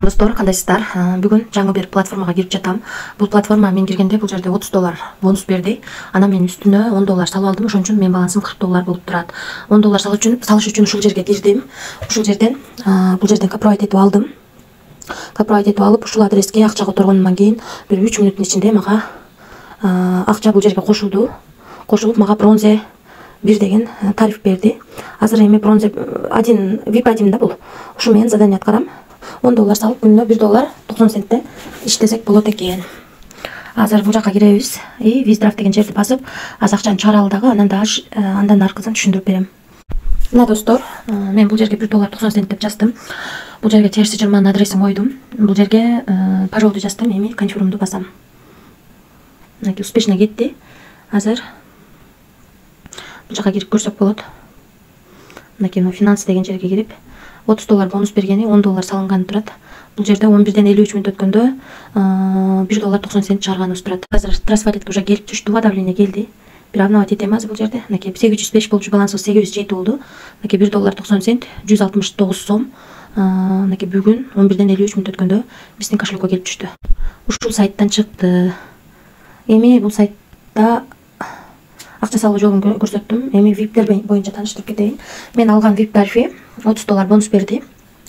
Достор, кандайсыздар? Бүгүн жаңы бир платформага кирип жатам. Бул платформа мен киргенде бул жерде $30 бонус берди. Анан мен үстүнө $10 салып алдым. Ошон үчүн мен балансым $40 болуп турат. $10 салыш үчүн ушул жерге кирдим. Ушул жерден бул жерден копровайд этип алдым. Копровайд этип алып, ушул адреске акча которгондон кийин бир 3 мүнөттүн ичинде мага акча бул жерге кошулду. Кошулуп мага бронзе 1 деген тариф берди. Азыр эми бронзе 1 VIP 1 да бул. Ушу менен задание аткарам. $10 салып күнүнө $1.90 иштесек болот экен. Азыр бул жака киребиз. Виздрафт деген жерди басып, аз акчаны чыгара ал дагы, андан аркысын түшүндүрүп берем. Мына достор, мен бул жерге $1.90 деп жаздым. Бул жерге терси жырманын адресин койдум. Бул жерге паролду жаздым, эми конфирмду басам. Мынакей успешно кетти. Азыр бул жака кирип көрсөк болот. Мынакей финанс деген жерге кирип, $30 бонус бергени, $10 салынганы турат. Бул жерде 11-ден 53 мүнөт өткөндө $1.90 чыгарганыбыз турат. Азыр трансферлетке уже келип түштү, давление келди. Бир обновать этем азыр бул жерде. Мынакей 805 болчу, балансыбыз 807 болду. Мынакей $1.90, 169 сом. Мынакей бүгүн 11-ден 53 мүнөт өткөндө биздин кошелекке келип түштү. Ушул сайттан чыкты. Эми бул сайтта акча салуу жолун көрсөттүм. Эми VIP-тер боюнча тааныштырып кетейин. Мен алган VIP тарифи $30 бонус берди.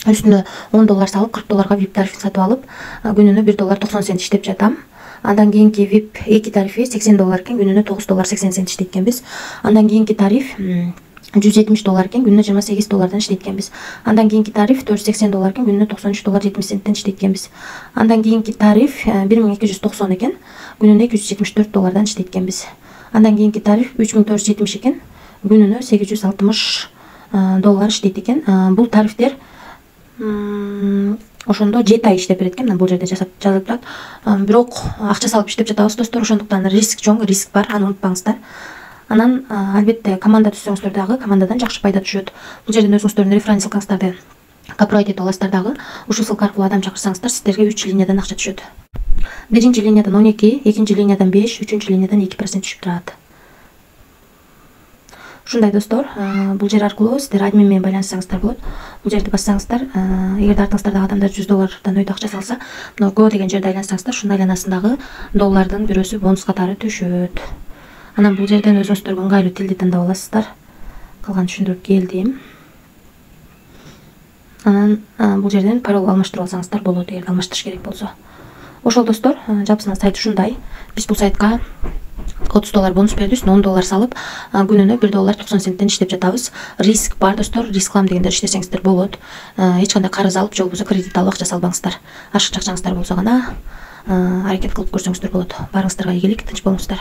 Үстүнө $10 салып, $40 VIP тарифин сатып алып, күнүнө $1.90 иштеп жатам. Андан кийинки VIP 2 тарифи $80 экен, күнүнө $9.80 иштейт экенбиз. Андан кийинки тариф $170 экен, күнүнө $28 иштейт экенбиз. Андан кийинки тариф $480 экен, күнүнө $93.70 иштейт экенбиз. Андан кийинки тариф 1290 экен, күнүнө $274 иштейт экенбиз. Андан кийинки тариф 3470 экен, күнүнө $860 иштейт экен. Бул тарифтер ошондо 7 ай иштеп берет экен. Бул жерде жазып турат. Бирок акча салып иштеп жатабыз достор, ошондуктан риск бар, аны унутпаңыздар. Анан албетте команда түзсөңүздөр дагы командадан жакшы пайда түшөт. Бул жерден өзүңүздөрдүн референс ссылкаңыздарды копровайд этип аласыздар дагы. Ушул ссылка аркылуу адам чакырсаңыздар, сиздерге 3 линиядан акча түшөт. Биринчи линиядан 12, экинчи линиядан 5, үчүнчү линиядан 2% түшүп турат. Ушундай достор, бул жер аркылуу сиздер админ менен байланышсаңыздар болот. Бул жерди бассаңыздар, эгерде артыңыздагы адамдар $100 өйдө акча салса, мына Go деген жерде айлансаңыздар, ушунун айланасындагы доллардын бирөөсү бонус катары түшөт. Анан бул жерден өзүңүздөргө ыңгайлуу тилди тандап аласыздар. Калган түшүндүрүп келдим. Анан бул жерден парол алмаштырып алсаңыздар болот, эгерде алмаштырыш керек болсо. Ошол достор, жапсына сайт ушундай. Биз бул сайтка $30 бонус берди, үстүнө $10 салып, күнүнө $1.90 иштеп жатабыз. Риск бар достор, рисклам дегенде иштесеңиздер болот. Эч кандай карыз алып, же болбосо кредит алып акча салбаңыздар. Ашык акчаңыздар болсо гана аракет кылып көрсөңүздөр болот. Барыңыздарга ийгилик, тынч болуңуздар.